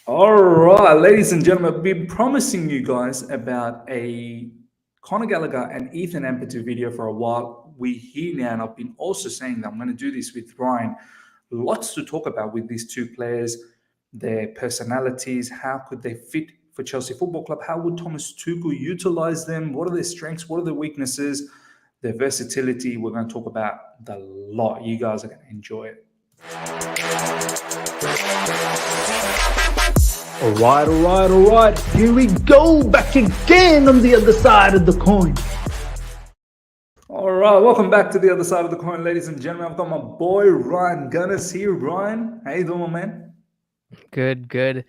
All right, ladies and gentlemen, I've been promising you guys about a Conor Gallagher and Ethan Ampadu video for a while. We're here now, and I've been also saying that I'm going to do this with Ryan. Lots to talk about with these two players, their personalities, how could they fit for Chelsea Football Club, how would Thomas Tuchel utilize them, what are their strengths, what are their weaknesses, their versatility. We're going to talk about the lot. You guys are going to enjoy it. All right. Here we go, back again on the other side of the coin. All right, welcome back to the other side of the coin, ladies and gentlemen. I've got my boy Ryan Gunners here. Ryan, how you doing, my man? Good.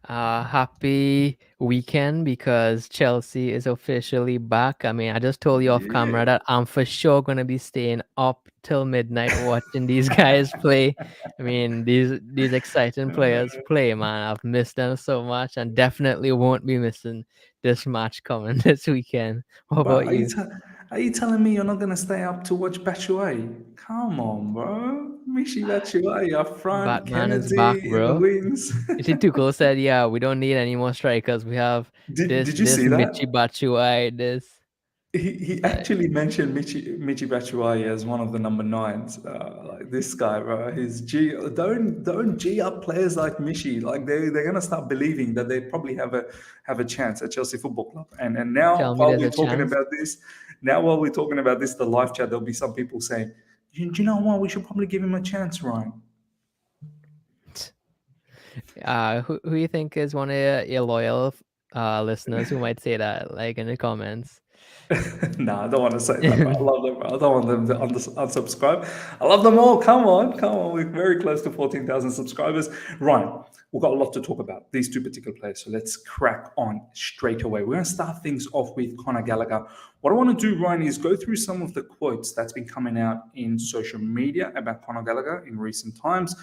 Happy weekend because Chelsea is officially back. I mean, I just told you off camera Yeah. that I'm for sure gonna be staying up till midnight watching these guys play. I mean, these exciting players play, man. I've missed them so much, and definitely won't be missing this match coming this weekend. What Bro, about you? are you telling me you're not gonna stay up to watch Batshuayi? Come on, bro. Mishi Batshuayi up front, Batman is back, Kennedy in the bro. wings. You see, Tuchel said, "Yeah, we don't need any more strikers. We have this Did you this see Michi that? Batshuayi, this." He Like, actually mentioned Michi Batshuayi as one of the number nines. Like this guy, bro. His G don't G up players like Michi. Like they're gonna start believing that they probably have a chance at Chelsea Football Club. And now tell me while there's we're a talking chance. about this, the live chat, there'll be some people saying, do you know what? We should probably give him a chance, Ryan. Who you think is one of your loyal listeners who might say that, like in the comments? No, I don't want to say that, bro. I love them, bro. I don't want them to unsubscribe. I love them all. Come on. We're very close to 14,000 subscribers. Ryan, we've got a lot to talk about, these two particular players. So let's crack on straight away. We're going to start things off with Conor Gallagher. What I want to do, Ryan, is go through some of the quotes that's been coming out in social media about Conor Gallagher in recent times,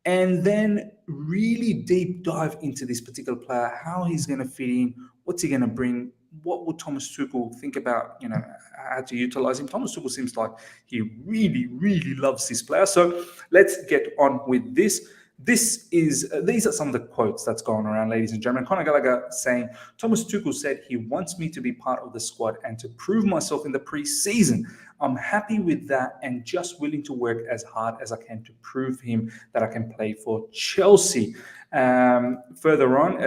and then really deep dive into this particular player, how he's going to fit in, what's he going to bring, what would Thomas Tuchel think about, how to utilize him. Thomas Tuchel seems like he really, really loves this player. So let's get on with this. These are some of the quotes that's going around, ladies and gentlemen. Conor Gallagher saying, Thomas Tuchel said he wants me to be part of the squad and to prove myself in the pre-season. I'm happy with that and just willing to work as hard as I can to prove him that I can play for Chelsea. Further on,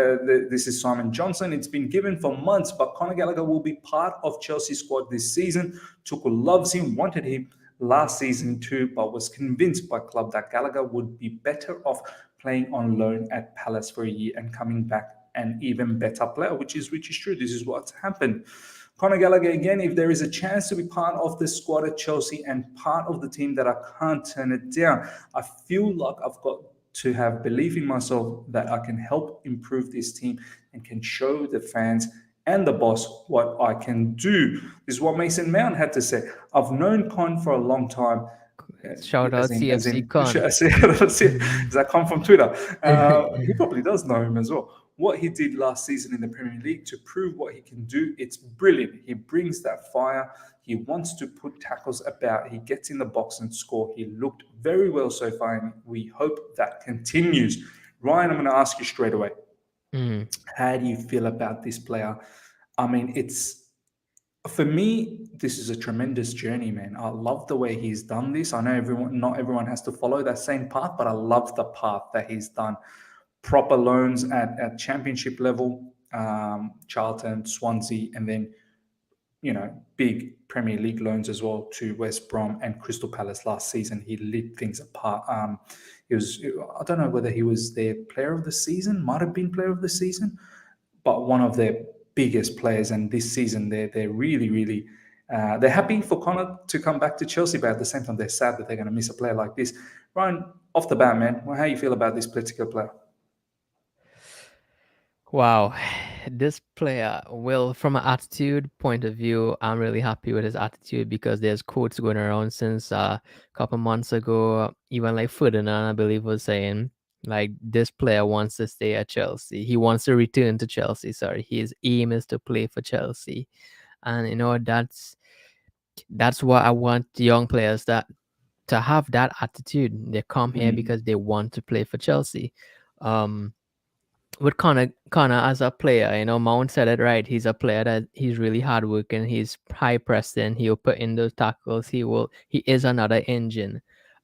this is Simon Johnson. It's been given for months, but Conor Gallagher will be part of Chelsea's squad this season. Tuchel loves him, wanted him last season too, but was convinced by club that Gallagher would be better off playing on loan at Palace for a year and coming back an even better player, which is true. This is what's happened. Conor Gallagher again, if there is a chance to be part of the squad at Chelsea and part of the team, that I can't turn it down. I feel like I've got to have belief in myself that I can help improve this team and can show the fans and the boss what I can do. This is what Mason Mount had to say. I've known Con for a long time. Shout As out in, as CFC in, Con. does that come from Twitter? He probably does know him as well. What he did last season in the Premier League to prove what he can do, it's brilliant. He brings that fire. He wants to put tackles about. He gets in the box and score. He looked very well so far, and we hope that continues. Ryan, I'm going to ask you straight away. Mm. How do you feel about this player? I mean, it's for me, this is a tremendous journey, man. I love the way he's done this. I know not everyone has to follow that same path, but I love the path that he's done. Proper loans at championship level, Charlton, Swansea, and then big Premier League loans as well to West Brom and Crystal Palace last season. He lit things apart. He was, I don't know whether he was their player of the season, might have been player of the season, but one of their biggest players. And this season, they're really, really they're happy for Connor to come back to Chelsea, but at the same time, they're sad that they're going to miss a player like this. Ryan, off the bat, man, how you feel about this particular player? Wow, this player, well, from an attitude point of view, I'm really happy with his attitude because there's quotes going around since a couple months ago. Even like Ferdinand, I believe, was saying like this player wants to stay at Chelsea. He wants to return to Chelsea. Sorry, his aim is to play for Chelsea, and that's what I want young players that to have that attitude. They come here Mm, because they want to play for Chelsea. Um, with Connor as a player, Mount said it right. He's a player that he's really hardworking. He's high pressing. He'll put in those tackles. He is another engine.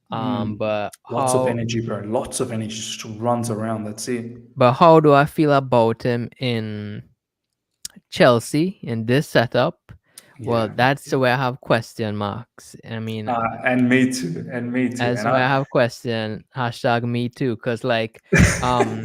But Lots of how energy, bro. Lots of energy. Just runs around. That's it. do I feel about him in Chelsea in this setup? Well, Yeah. that's where I have question marks. I mean, And me too. And me too. that's And where I I. have question hashtag me too. Cause like, um,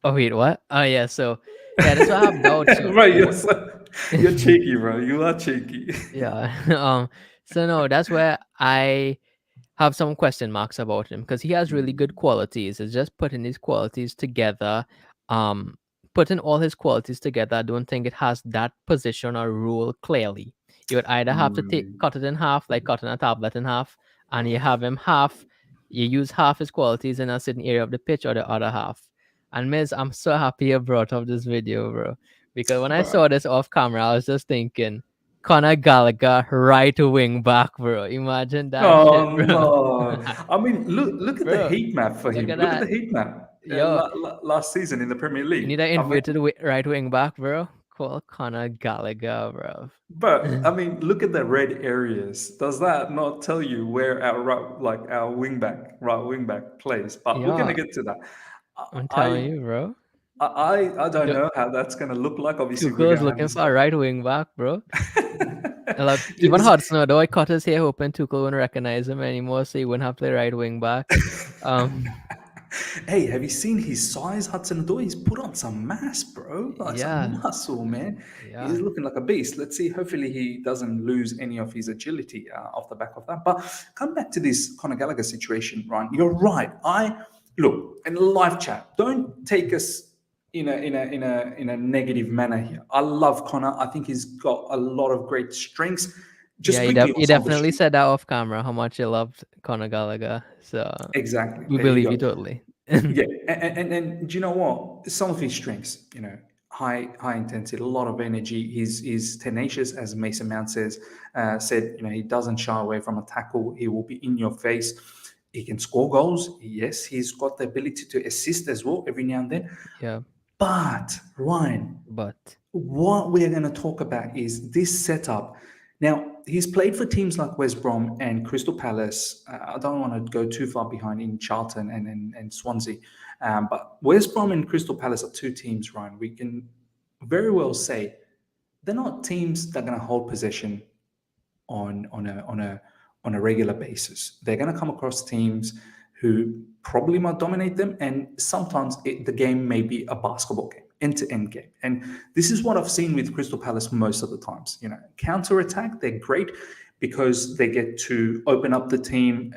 oh wait, what? Oh yeah, so yeah, that's why I have doubts. So Right. what? You're cheeky, bro. You are cheeky. Yeah. So no, that's where I have some question marks about him because he has really good qualities. It's just putting his qualities together, um, putting all his qualities together. I don't think it has that position or role clearly. You would either have to cut it in half, like cutting a tablet in half, and you have him half. You use half his qualities in a certain area of the pitch, or the other half. And Miz, I'm so happy you brought up this video, bro, because when I saw this off camera, I was just thinking. Conor Gallagher, right wing back, bro. Imagine that shit, Oh bro. no! I mean, look at the Bro, heat map for look him. at Look at the that. heat map Yo, last season in the Premier you League. need an I mean, inverted right wing back, bro. Call Conor Gallagher, bro. but I mean, look at the red areas. Does that not tell you where our our right wing back plays? But we're gonna Yeah, get to that. I'm telling I you, bro. I don't Tu- know how that's gonna look like. Obviously, we're Tuchel is gonna have looking this. for a right wing back, bro. Look, even Is- Hudson, though I cut his hair, hoping Tuchel wouldn't recognize him anymore, so he wouldn't have to play right wing back. Um, Hey, have you seen his size, Hudson Odoi? He's put on some mass, bro. Like some yeah, muscle, man. He's yeah, looking like a beast. Let's see. Hopefully, he doesn't lose any of his agility off the back of that. But come back to this Conor Gallagher situation, Ryan. You're right. I look in the live chat. Don't take us in a negative manner here. I love Conor. I think he's got a lot of great strengths. yeah. Just quickly on You some of the definitely said that off camera how much you loved Conor Gallagher. So exactly. we There you believe you go. totally. Yeah, and do you know what? Some of his strengths, high intensity, a lot of energy. He's tenacious, as Mason Mount said. He doesn't shy away from a tackle. He will be in your face. He can score goals. Yes, he's got the ability to assist as well every now and then. Yeah, But Ryan, but what we're going to talk about is this setup. Now, he's played for teams like West Brom and Crystal Palace. I don't want to go too far behind in Charlton and Swansea. But West Brom and Crystal Palace are two teams, Ryan. We can very well say they're not teams that are going to hold possession on a regular basis. They're going to come across teams who probably might dominate them, and sometimes the game may be a basketball game, end-to-end game. And this is what I've seen with Crystal Palace most of the times. Counter attack, they're great because they get to open up the team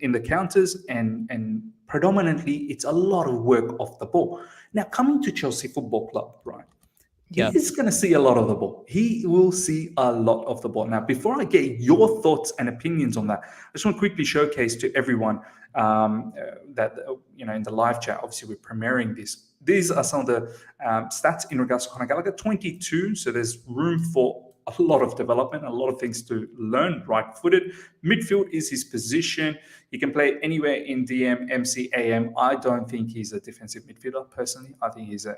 in the counters, and predominantly it's a lot of work off the ball. Now, coming to Chelsea Football Club, right? He yeah, is going to see a lot of the ball. He will see a lot of the ball. Now, before I get your thoughts and opinions on that, I just want to quickly showcase to everyone that, in the live chat, obviously we're premiering this. These are some of the stats in regards to Conor Gallagher, 22. So there's room for a lot of development, a lot of things to learn. Right-footed. Midfield is his position. He can play anywhere in DM, MC, AM. I don't think he's a defensive midfielder personally. I think he's a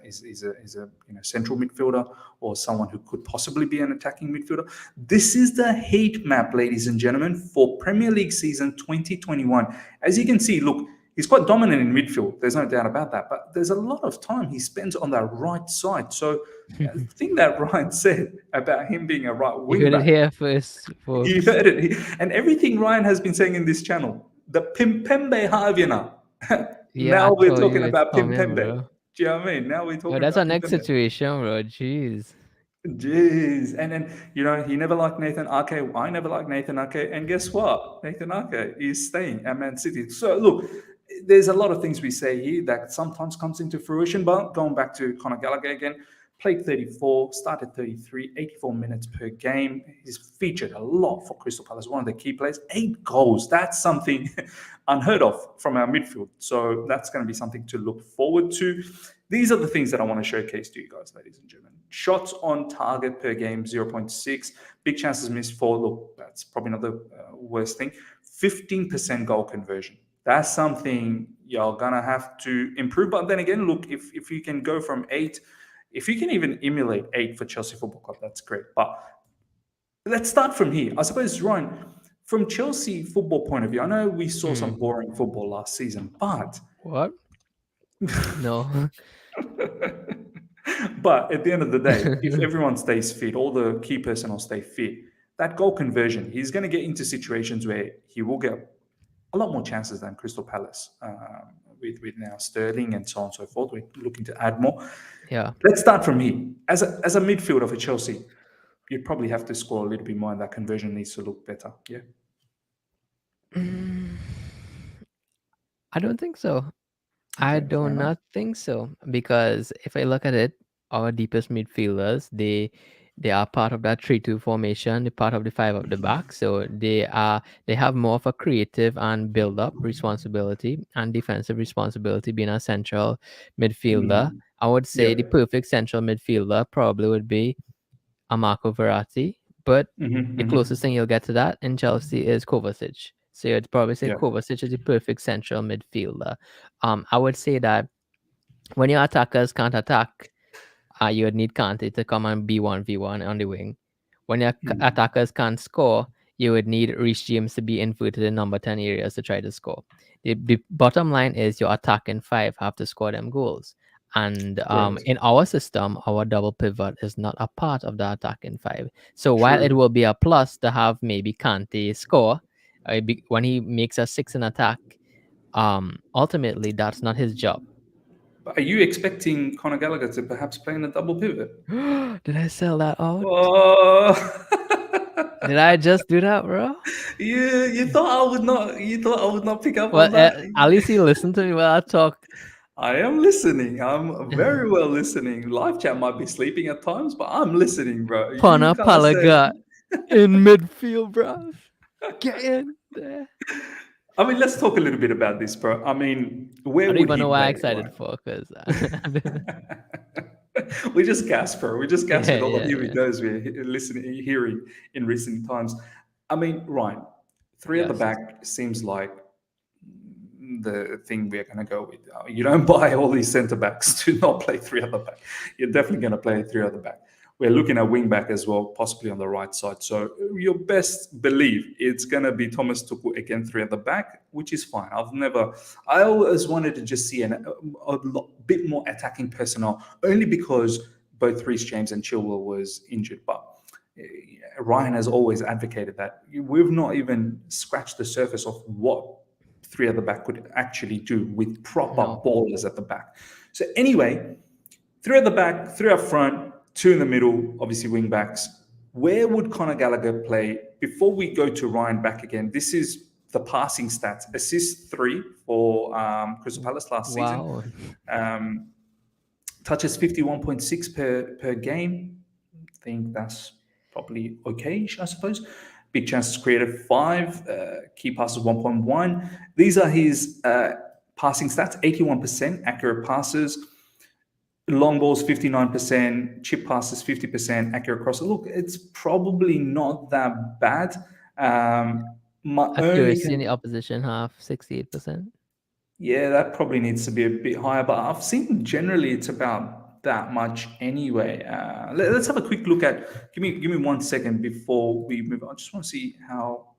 central midfielder or someone who could possibly be an attacking midfielder. This is the heat map, ladies and gentlemen, for Premier League season 2021. As you can see, look, he's quite dominant in midfield. There's no doubt about that. But there's a lot of time he spends on that right side. So the thing that Ryan said about him being a right you wing heard it back, here first, you folks. heard it. And everything Ryan has been saying in this channel, the Pimpembe Havina. Yeah, I Now we're told talking you it's about coming, Pimpembe. bro. Do you know what I mean? Now we're Yo, talking that's about our next Pimpembe. situation, bro. Jeez. Jeez. And then, he never liked Nathan Ake. I never liked Nathan Ake. And guess what? Nathan Ake is staying at Man City. So, look, there's a lot of things we say here that sometimes comes into fruition. But going back to Conor Gallagher again, played 34, started 33, 84 minutes per game. He's featured a lot for Crystal Palace, one of the key players. 8 goals. That's something unheard of from our midfield. So that's going to be something to look forward to. These are the things that I want to showcase to you guys, ladies and gentlemen. Shots on target per game, 0.6. Big chances missed, 4. Look, that's probably not the worst thing. 15% goal conversion. That's something you're gonna have to improve. But then again, look, if you can go from 8, if you can even emulate 8 for Chelsea Football Club, that's great. But let's start from here. I suppose, Ryan, from Chelsea football point of view, I know we saw some boring football last season, but What? No. but at the end of the day, if everyone stays fit, all the key personnel stay fit, that goal conversion, he's going to get into situations where he will get a lot more chances than Crystal Palace, with now Sterling and so on and so forth. We're looking to add more. Yeah. Let's start from here. As a midfielder for Chelsea, you'd probably have to score a little bit more, and that conversion needs to look better. Yeah. I don't think so. I Okay, fair do enough. not think so, because if I look at it, our deepest midfielders, they are part of that 3-2 formation, they're part of the 5 up the back. So they have more of a creative and build up responsibility and defensive responsibility being a central midfielder. I would say the Yeah. perfect central midfielder probably would be a Marco Verratti, but the closest thing you'll get to that in Chelsea is Kovacic. So you'd probably say Yeah. Kovacic is the perfect central midfielder. I would say that when your attackers can't attack, you would need Kante to come and be 1v1 on the wing. When your attackers can't score, you would need Reece James to be inverted in number 10 areas to try to score. The bottom line is your attacking 5 have to score them goals. And Correct. in our system, our double pivot is not a part of the attacking 5. So while it True. will be a plus to have maybe Kante score when he makes a 6 in attack, ultimately that's not his job. But are you expecting Conor Gallagher to perhaps play in a double pivot? Did I sell that out? Oh. Did I just do that, bro? You thought I would not. You thought I would not pick up Well, on that. at least you listen to me while I talk. I am listening. I'm very well listening. Live chat might be sleeping at times, but I'm listening, bro. You Pana kind of said. Palaga in midfield, bro. Get in there. I mean, let's talk a little bit about this, bro. I mean, where I don't would even he know why I'm play? excited Right? for, because We just gasp, bro. We just gasp with all the new yeah. videos we're listening, hearing in recent times. I mean, Ryan, 3 at the Yes. back seems like the thing we're going to go with. You don't buy all these centre backs to not play 3 at the back. You're definitely going to play 3 at the back. We're looking at wing back as well, possibly on the right side. So your best believe it's going to be Thomas Tuchel again, 3 at the back, which is fine. I always wanted to just see a bit more attacking personnel, only because both Reece James and Chilwell was injured. But Ryan has always advocated that. We've not even scratched the surface of what 3 at the back could actually do with proper ballers at the back. So anyway, 3 at the back, 3 up front, 2 in the middle, obviously wing backs. Where would Conor Gallagher play? Before we go to Ryan back again, this is the passing stats. Assists 3 for Crystal Palace last season. Touches 51.6 per game. I think that's probably okay, I suppose. Big chances created 5, key passes 1.1. These are his passing stats: 81% accurate passes, long balls 59%, chip passes 50%, accurate crosses. Look, it's probably not that bad. Accuracy in the opposition half, 68%. Yeah, that probably needs to be a bit higher, but I've seen generally it's about that much anyway. Let's have a quick look at. Give me 1 second before we move on. I just want to see how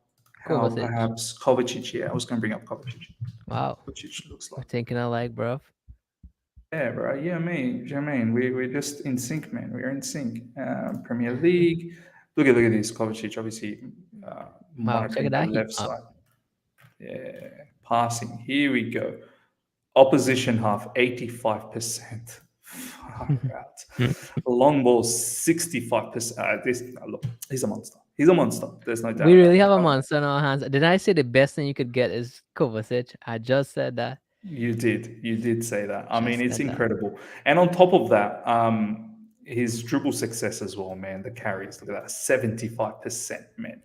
Kovacic. perhaps Kovacic. Yeah, I was going to bring up Kovacic. Wow. Kovacic looks We're like. thinking alike, bro. Yeah, bro. Yeah, Jermaine. We're just in sync, man. We're in sync. Premier League. Look at this Kovacic. Obviously, monitoring the left side. Yeah, passing. Here we go. Opposition half 85%. Far out. Long ball 65%. Look, he's a monster. He's a monster. There's no doubt. We really have a monster in our hands. Did I say the best thing you could get is Kovacic? I just said that. You did say that. I mean, it's incredible. And on top of that, his dribble success as well, man. The carries, look at that, 75%, man.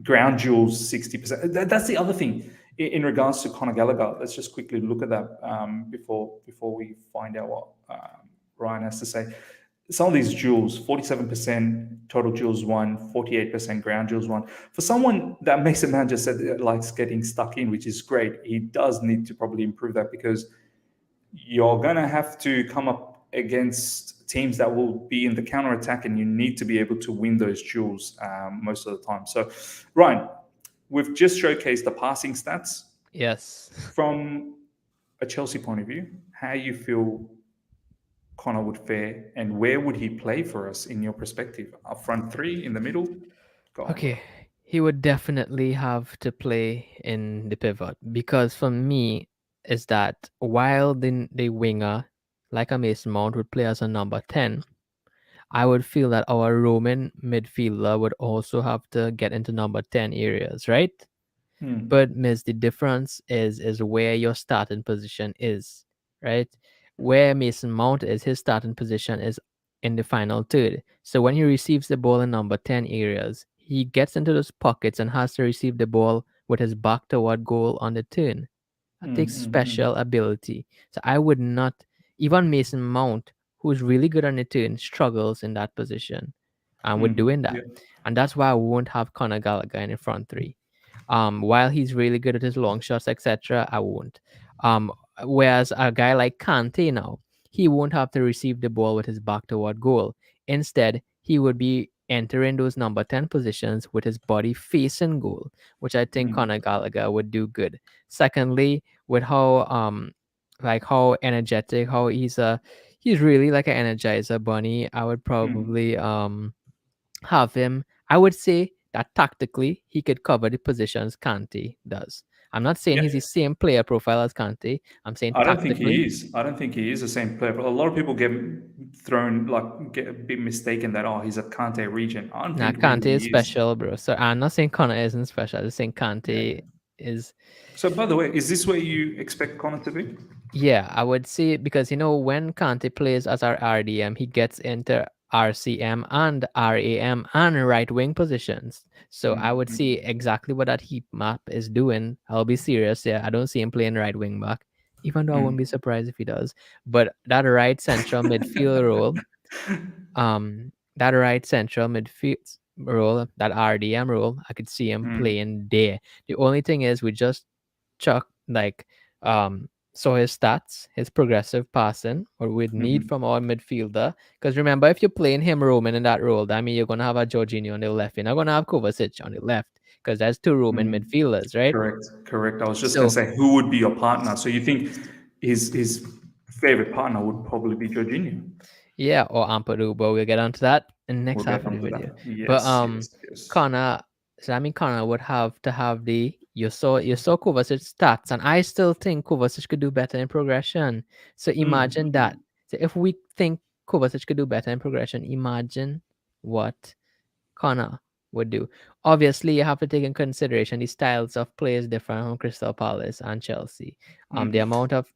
Ground duels, 60%. That's the other thing in regards to Conor Gallagher. Let's just quickly look at that before we find out what Ryan has to say. some of these duels, 47% total duels won, 48% ground duels won. For someone that Mason Mount just said likes getting stuck in, which is great, he does need to probably improve that because you're going to have to come up against teams that will be in the counter attack, and you need to be able to win those duels most of the time. So, Ryan, we've just showcased the passing stats. Yes. From a Chelsea point of view, how you feel Conor would fare, and where would he play for us in your perspective? Up front three, in the middle? Go on, bro. Okay. He would definitely have to play in the pivot because for me, is that while the winger, like a Mason Mount, would play as a number 10, I would feel that our Roman midfielder would also have to get into number 10 areas, right? Hmm. But miss the difference is where your starting position is, right? Where Mason Mount is, his starting position is in the final third. So when he receives the ball in number 10 areas, he gets into those pockets and has to receive the ball with his back toward goal on the turn. That Hmm. takes Hmm. special ability. So I would not, even Mason Mount, who's really good on the turn, struggles in that position and with Hmm. doing that. Yeah. And that's why I won't have Conor Gallagher in the front three. While he's really good at his long shots, etc., I won't. Um, Whereas a guy like Kante now, he won't have to receive the ball with his back toward goal. Instead, he would be entering those number 10 positions with his body facing goal, which I think Hmm. Conor Gallagher would do good. Secondly, with how like how energetic, how he's really like an energizer bunny. I would Hmm. probably have him. I would say that tactically he could cover the positions Kante does. I'm not saying Yeah. he's the same player profile as Kante. I'm saying I don't think he tactically. is. I don't think he is the same player. But a lot of people get thrown, like, get a bit mistaken that, oh, he's a Kante region. I don't Nah, think really Kante is he is. special, bro. So I'm not saying Connor isn't special. I'm just saying Yeah. Kante is. So, by the way, is this where you expect Connor to be? Yeah, I would say because when Kante plays as our RDM, he gets into RCM and RAM and right wing positions. So I would see Mm. exactly what that heat map is doing. I'll be serious. Yeah, I don't see him playing right wing back, even though I wouldn't be Mm. surprised if he does. But that right central midfield role, that RDM role, I could see him Mm. playing there. The only thing is we just chuck like so his stats, his progressive passing, what we'd need Mhm. from our midfielder. Because remember, if you're playing him Roman in that role, that means you're gonna have a Jorginho on the left. You're not gonna have Kovacic on the left because that's two Roman Mm. midfielders, right? Correct. Correct. I was just going to So say, who would be your partner? So you think his favorite partner would probably be Jorginho? yeah, or Ampadu, but we'll get onto that in the next We'll half get of the onto video. that. But Yes. Yes. Yes. Connor, so I mean Connor would have to have the you saw Kovacic's stats, and I still think Kovacic could do better in progression. So imagine that. Mm. So if we think Kovacic could do better in progression, imagine what Connor would do. Obviously, you have to take in consideration the styles of play is different from Crystal Palace and Chelsea. The Mm. amount of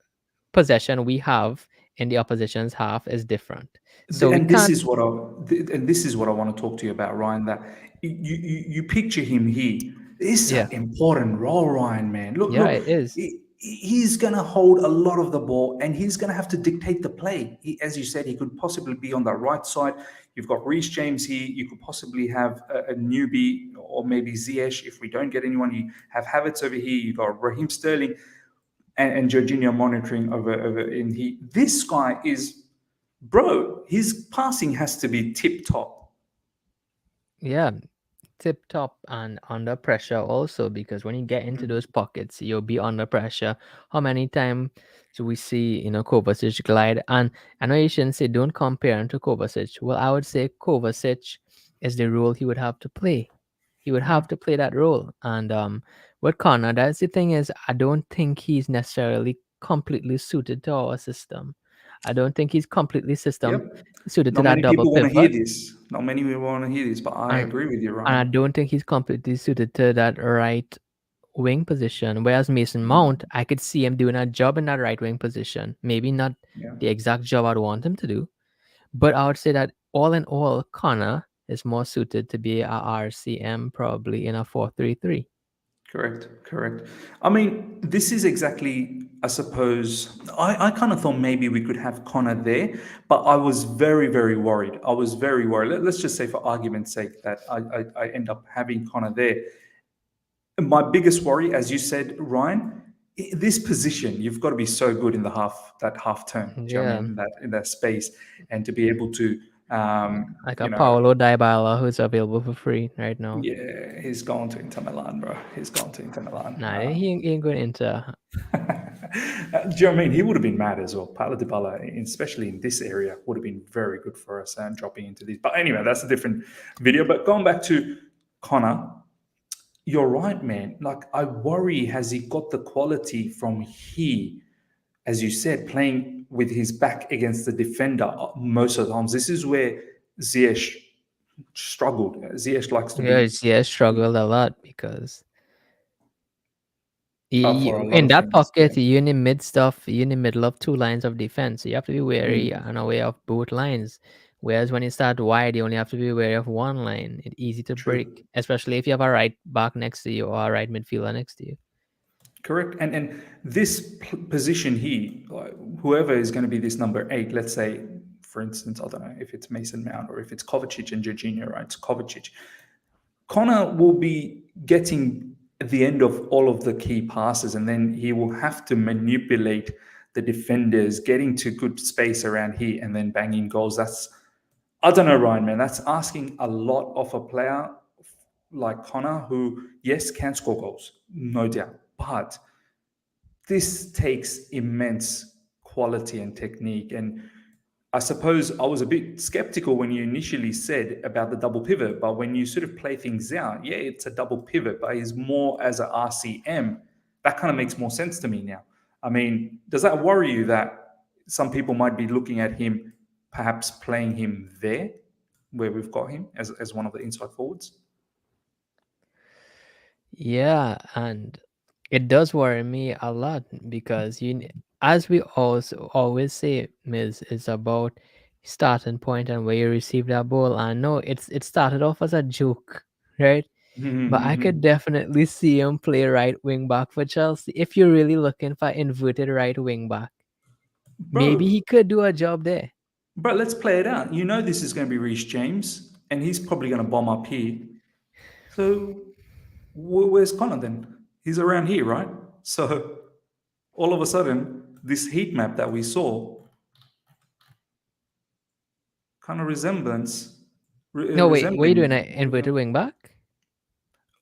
possession we have in the opposition's half is different. So we And this can't. is what I want to talk to you about, Ryan. That you picture him here. This is Yeah, an important role, Ryan. Man, yeah, look. it is. He's going to hold a lot of the ball, and he's going to have to dictate the play. As you said, he could possibly be on the right side. You've got Reece James here. You could possibly have a newbie, or maybe Ziyech. If we don't get anyone, you have Havertz over here. You've got Raheem Sterling and Jorginho monitoring over in here. This guy is, bro, his passing has to be tip top. Yeah, tip top and under pressure also because when you get into those pockets, you'll be under pressure. How many times do we see Kovacic glide? And I know you shouldn't say don't compare him to Kovacic. Well, I would say Kovacic is the role he would have to play. He would have to play that role. And with Connor, that's the thing is I don't think he's necessarily completely suited to our system. I don't think he's completely system Yep. suited to Not that many double people want to hear pivot. this. Not many people want to hear this, but I And agree with you, and I Ryan. don't think he's completely suited to that right wing position. Whereas Mason Mount, I could see him doing a job in that right wing position. Maybe not Yeah. the exact job I'd want him to do, but I would say that all in all, Connor is more suited to be a RCM probably in a 4-3-3. Correct, correct. I mean, this is exactly I suppose I kind of thought maybe we could have Connor there, but I was very, very worried. I was very worried. Let's just say, for argument's sake, that I end up having Connor there. My biggest worry, as you said, Ryan, this position, you've got to be so good in the half turn. Do you know what I Yeah, mean? In that space, and to be able to, like you a know, Paulo Dybala who's available for free right now. yeah, he's gone to Inter Milan, bro. He's gone to Inter Milan. Nah, he ain't going into. Do you know what I mean? He would have been mad as well. Paulo Dybala, especially in this area, would have been very good for us and dropping into these. But anyway, that's a different video. But going back to Connor, you're right, man. Like, I worry, has he got the quality from he, as you said, playing with his back against the defender most of the times? This is where Ziyech struggled. Ziyech likes to be Yeah, struggled a lot because up for a lot in of that things. Yeah. pocket, you're in the you're in the middle of two lines of defense. So you have to be wary Mm, and aware of both lines. Whereas when you start wide, you only have to be wary of one line. It's easy to true. break, especially if you have a right back next to you or a right midfielder next to you. Correct. And this position here, like, whoever is going to be this number 8, let's say, for instance, I don't know if it's Mason Mount or if it's Kovacic and Jorginho, right? It's Kovacic. Connor will be getting the end of all of the key passes, and then he will have to manipulate the defenders, getting to good space around here, and then banging goals. That's, I don't know, Ryan, man. That's asking a lot of a player like Connor, who, yes, can score goals, no doubt, but this takes immense quality and technique. And I suppose I was a bit skeptical when you initially said about the double pivot, but when you sort of play things out, yeah, it's a double pivot, but he's more as a RCM. That kind of makes more sense to me now. I mean, does that worry you that some people might be looking at him, perhaps playing him there, where we've got him as one of the inside forwards? Yeah, and it does worry me a lot because as we also always say, Miz, it's about starting point and where you receive that ball. I know it started off as a joke, right? But I could definitely see him play right wing back for Chelsea. If you're really looking for inverted right wing back, maybe Bro, he could do a job there. But let's play it out. You know this is going to be Reece James, and he's probably going to bomb up here. So where's Connor then? He's around here, right? So all of a sudden, this heat map that we saw, kind of No, wait, what are you doing? An resembling. inverted wing back?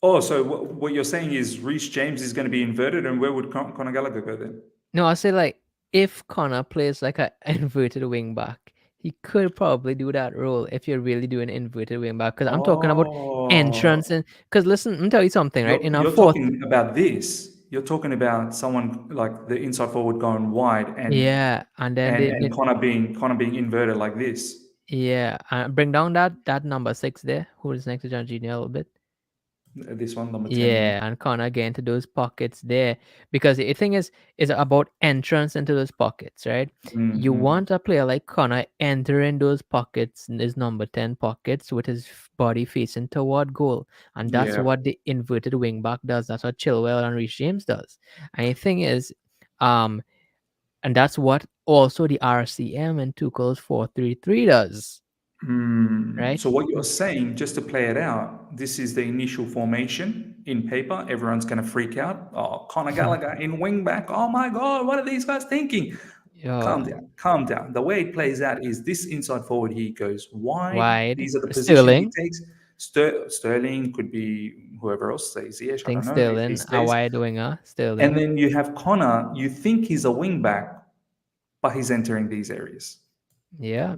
Oh, so what you're saying is Reece James is going to be inverted, and where would Conor Gallagher go then? No, I say like if Connor plays like an inverted wing back, he could probably do that role if you're really doing inverted wing back. Because I'm talking about entrance Oh, and because listen, let me tell you something, right? In our you're fourth, talking about this. You're talking about someone like the inside forward going wide, yeah, and then and Connor being inverted like this. yeah, bring down that number 6 there, who is next to Jorginho a little bit. This one, number 10, yeah. Yeah, and Connor get into those pockets there because the thing is about entrance into those pockets, right? You Mm-hmm. want a player like Connor entering those pockets, in his number 10 pockets, with his body facing toward goal, and that's Yeah. what the inverted wing back does. That's what Chilwell and Reece James does. And the thing is, um, and that's what also the RCM and Tuchel's 4-3-3 does, right? So what you're saying, just to play it out, this is the initial formation in paper. Everyone's going to freak out. Oh, Conor Gallagher in wing back. Oh my God, what are these guys thinking? Yeah, Calm down, calm down. The way it plays out is this inside forward here goes wide. wide These are the position he Sterling. takes. Sterling could be whoever else stays. Yes, I Think don't know if he Sterling, a stays. wide winger, And Sterling. then you have Connor. You think he's a wing back, but he's entering these areas. Yeah.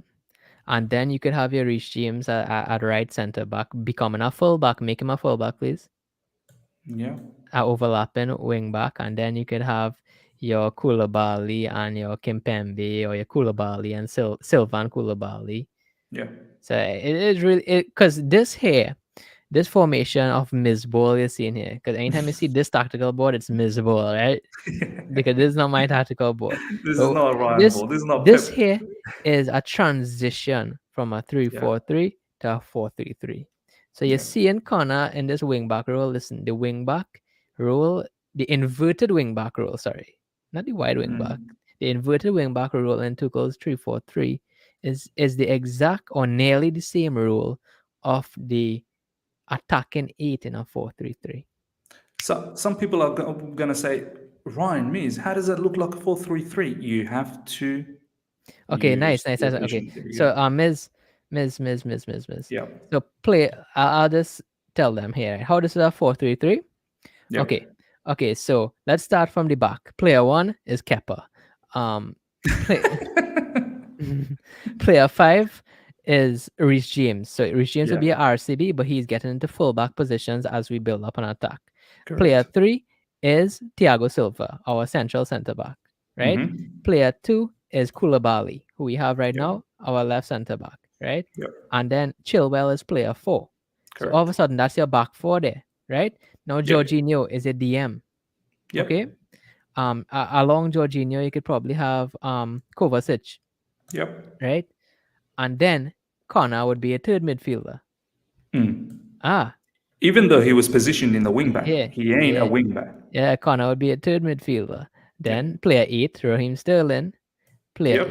And then you could have your Reece James at right centre back, becoming a fullback, make him a fullback, please. Yeah, A overlapping wing back. And then you could have your Koulibaly and your Kimpembe, or your Koulibaly and Sylvan Koulibaly. yeah. So it is really, because this formation of Miss Ball you're seeing here, because anytime you see this tactical board, it's Miss Ball, right? Because this is not my tactical board. This is But not Ryan this Ball. This is not this Pep. here is a transition from a three Yeah, four three to a 4-3-3. So you're yeah. seeing Connor in this wing back role. Listen, the wing back role, the inverted wing back role, sorry. not the wide wing back. The inverted wing back rule in Tuchel's 3-4-3 is the exact or nearly the same rule of the attacking 8 in a 4-3-3. So some people are going to say, Ryan, Miz, how does that look like a 4-3-3? You have to Okay, nice. use your Okay, vision. There you so go. Ms. Yeah. So play. I'll just tell them here. How does a 4-3-3? Yeah. Okay. So let's start from the back. Player 1 is Kepa. Play, Player 5 is Reece James. So Reece James will be Yeah. a RCB, but he's getting into fullback positions as we build up an attack. Player Correct. 3 is Thiago Silva, our central centre back, right? Mm-hmm. Player 2 is Koulibaly, who we have right Yep. now, our left centre back, right? Yep. And then Chilwell is player 4. So all of a Correct. sudden, that's your back 4 there, right? Now Yep. Jorginho is a DM, Yep. okay? Along Jorginho, you could probably have Kovacic, Yep. right? And then Conor would be a third midfielder. Ah, Even though he was positioned in the wing back, yeah, he ain't a yeah, wing back. yeah. Conor would be a third midfielder. Then player 8, Raheem Sterling. Player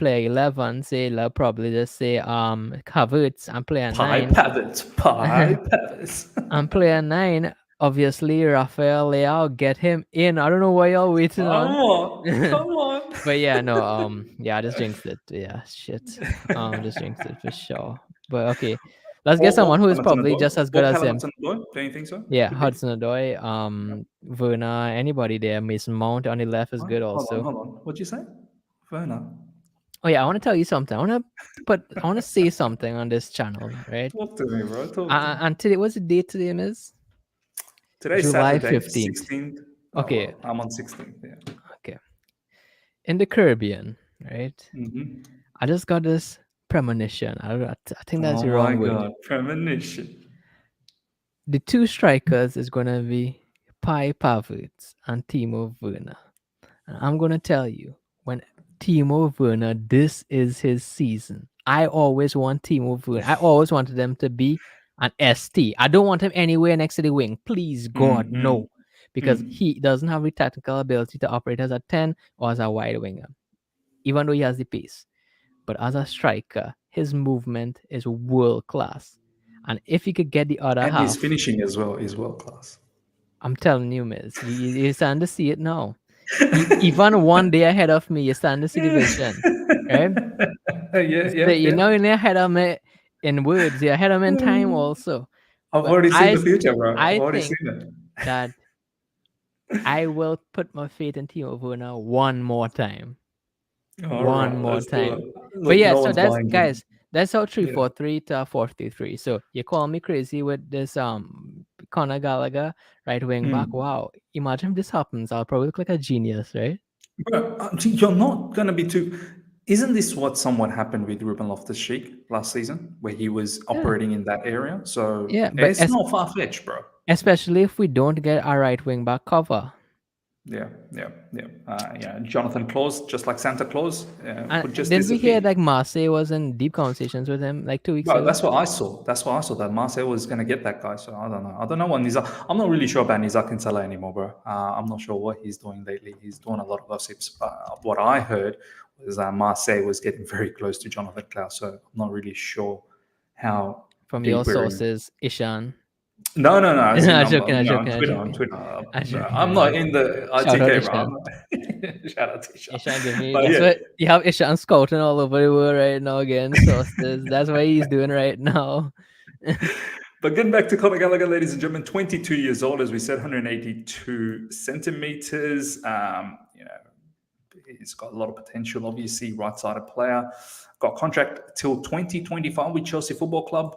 11, say probably just say Havertz, and player Pie 9. Pavits. Pie Pavits. And player 9, obviously Rafael Leao, get him in. I don't know what y'all waiting Come on. on. Come on. But yeah, no, yeah, I just jinxed it. Yeah, shit. Just jinxed it for sure. But okay. Let's get someone who is probably just as good as him. Don't you think so? Yeah, Could be. Hudson-Odoi, Werner, anybody there. Mason Mount on the left is good also. Hold on. What'd you say? Werner. Oh yeah, I want to tell you something. I want to say something on this channel, right? Talk to me, bro. Talk to me. And today, what's the date today, Miss? Today's July Saturday, 15th. 16th. Okay. Well, I'm on 16th. Yeah. Okay. In the Caribbean, right? Mm-hmm. I just got this premonition. I think that's the Oh wrong my word. God. Premonition. The two strikers is going to be Pai Pavertz and Timo Werner. And I'm going to tell you, when Timo Werner, this is his season. I always want Timo Werner. I always wanted them to be an ST. I don't want him anywhere next to the wing. Please, God, no. Because he doesn't have the technical ability to operate as a 10 or as a wide winger, even though he has the pace. But as a striker, his movement is world class. And if he could get the other And half, his finishing as well is world class. I'm telling you, Miss, you're starting to see it now. Even one day ahead of me, you're starting to see the vision, right? Yeah. You know, you're ahead of me in words, you're ahead of me in time also. I've But already seen the future, bro. I've I already think seen it. that I will put my faith in Timo Werner one more time. One more time. But yeah, so that's, guys, that's how 3-4-3 to 4-3-3. So you call me crazy with this Conor Gallagher right wing back. Wow, imagine if this happens, I'll probably look like a genius, right? Bro, you're not going to be too. Isn't this what somewhat happened with Ruben Loftus-Cheek last season, where he was operating in that area? So yeah, but it's not far-fetched, bro. Especially if we don't get our right wing back cover. Yeah. Jonathan Claus, just like Santa Claus, could just didn't we disappear. hear like Marseille was in deep conversations with him like 2 weeks ago? That's what I saw. That Marseille was going to get that guy. So I don't know what Nizar. I'm not really sure about Nizar Kinsella anymore, bro. I'm not sure what he's doing lately. He's doing a lot of gossips. What I heard was that Marseille was getting very close to Jonathan Klaus. So I'm not really sure how. From your sources, Ishan. No. I'm joking. On Twitter. I'm not in the ITK, bro. Shout out to Ishan. Ishan, give me. That's what you have. Ishan scouting all over the world right now again. Sources. That's what he's doing right now. But getting back to Conor Gallagher, ladies and gentlemen, 22 years old, as we said, 182 centimeters. He's got a lot of potential, obviously, right-sided player. Got contract till 2025 with Chelsea Football Club.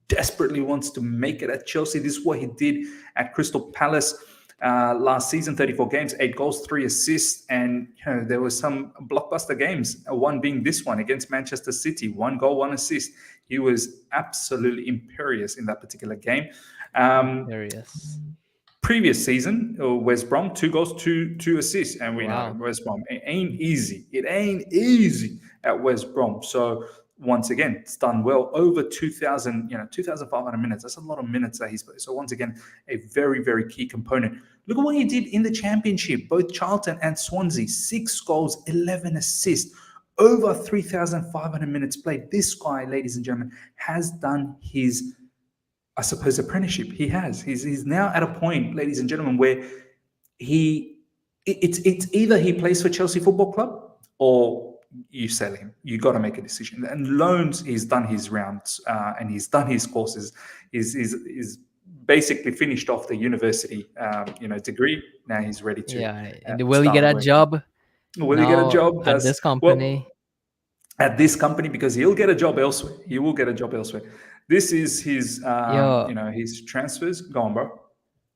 Desperately wants to make it at Chelsea. This is what he did at Crystal Palace last season, 34 games, 8 goals, 3 assists. And there were some blockbuster games, one being this one against Manchester City, 1 goal, 1 assist. He was absolutely imperious in that particular game. Imperious. Previous season, West Brom, 2 goals, 2 assists. And we Wow. know West Brom, it ain't easy. It ain't easy at West Brom. So once again, it's done well. Over 2,500 minutes. That's a lot of minutes that he's played. So once again, a very, very key component. Look at what he did in the Championship, both Charlton and Swansea. 6 goals, 11 assists, over 3,500 minutes played. This guy, ladies and gentlemen, has done his, I suppose, apprenticeship. He has. He's now at a point, ladies and gentlemen, where it's either he plays for Chelsea Football Club or you sell him. You got to make a decision. And loans, he's done his rounds and he's done his courses. He's basically finished off the university, degree. Now he's ready to. Yeah. Will he get a job? Will he get a job at this company? Well, at this company, because he'll get a job elsewhere. He will get a job elsewhere. This is his, his transfers. Go on, bro.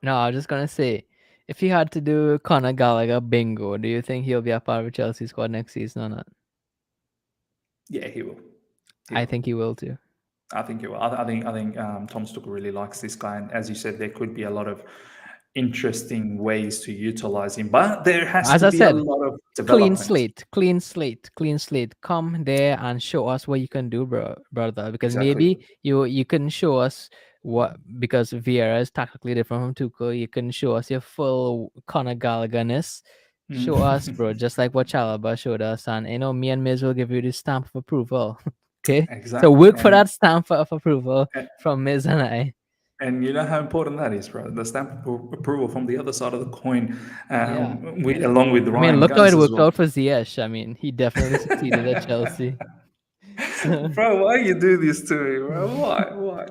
No, I was just gonna say, if he had to do Conor Gallagher bingo, do you think he'll be a part of Chelsea squad next season or not? Yeah, he will. I think he will too. I think he will. I think Thomas Tuchel really likes this guy, and as you said, there could be a lot of interesting ways to utilize him, but there has to be a lot of development. Clean slate. Come there and show us what you can do, brother. Because maybe you can show us because Vieira is tactically different from Tuchel. You can show us your full Conor Gallagher-ness. Show us, bro, just like what Chalobah showed us, and me and Miz will give you the stamp of approval. Okay, exactly. So work for that stamp of approval from Miz and I. And you know how important that is, bro. The stamp of approval from the other side of the coin, along with Ryan. I mean, look how it worked out for Ziyech. I mean, he definitely succeeded at Chelsea. Bro, why you do this to me, bro? Why?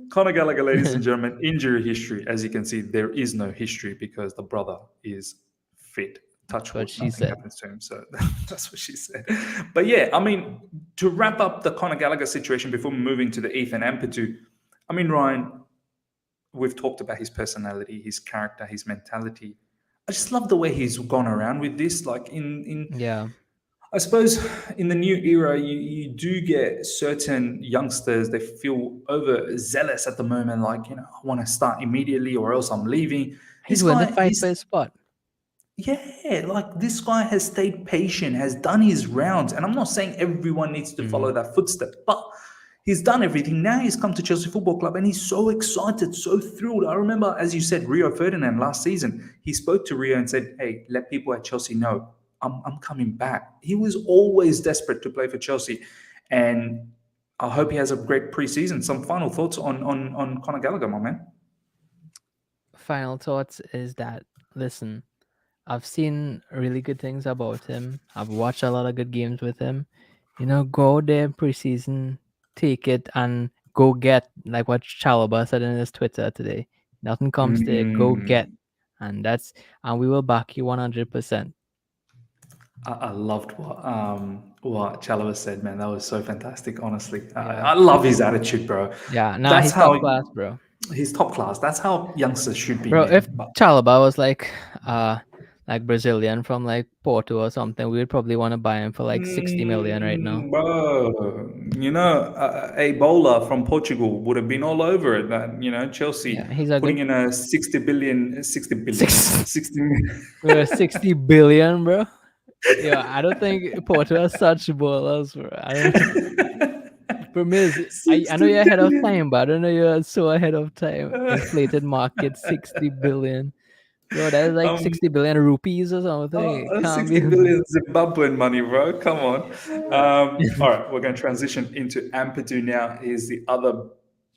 Conor Gallagher, ladies and gentlemen, injury history. As you can see, there is no history because the brother is fit. Touch wood, nothing happens to him. So that's what she said. But yeah, I mean, to wrap up the Conor Gallagher situation before moving to the Ethan Ampadu, I mean, Ryan, we've talked about his personality, his character, his mentality. I just love the way he's gone around with this. Like I suppose in the new era, you do get certain youngsters, they feel overzealous at the moment. Like, I want to start immediately or else I'm leaving. He's willing to fight for his spot. Yeah, like this guy has stayed patient, has done his rounds. And I'm not saying everyone needs to follow that footstep, but he's done everything. Now he's come to Chelsea Football Club and he's so excited, so thrilled. I remember, as you said, Rio Ferdinand last season, he spoke to Rio and said, hey, let people at Chelsea know I'm coming back. He was always desperate to play for Chelsea. And I hope he has a great preseason. Some final thoughts on Conor Gallagher, my man? Final thoughts is that, listen, I've seen really good things about him. I've watched a lot of good games with him. Go out there preseason, take it and go get, like what Chalobah said in his Twitter today. Nothing comes there, go get. And we will back you 100%. I loved what Chalobah said, man. That was so fantastic, honestly. I love his attitude, bro. Yeah, he's top class, bro. He's top class. That's how youngsters should be. Bro, if Chalobah was like Brazilian from like Porto or something, we would probably want to buy him for like 60 million right now. Bro, a bowler from Portugal would have been all over it. That Chelsea putting in a 60 billion. 60 billion, bro. Yeah, I don't think Porto has such bowlers, bro. For me, I know you're ahead of time, but I don't know you're so ahead of time. Inflated market, 60 billion. Bro, that is like 60 billion rupees or something. 60 billion Zimbabwean money, bro. Come on. All right, we're going to transition into Ampadu now. Is the other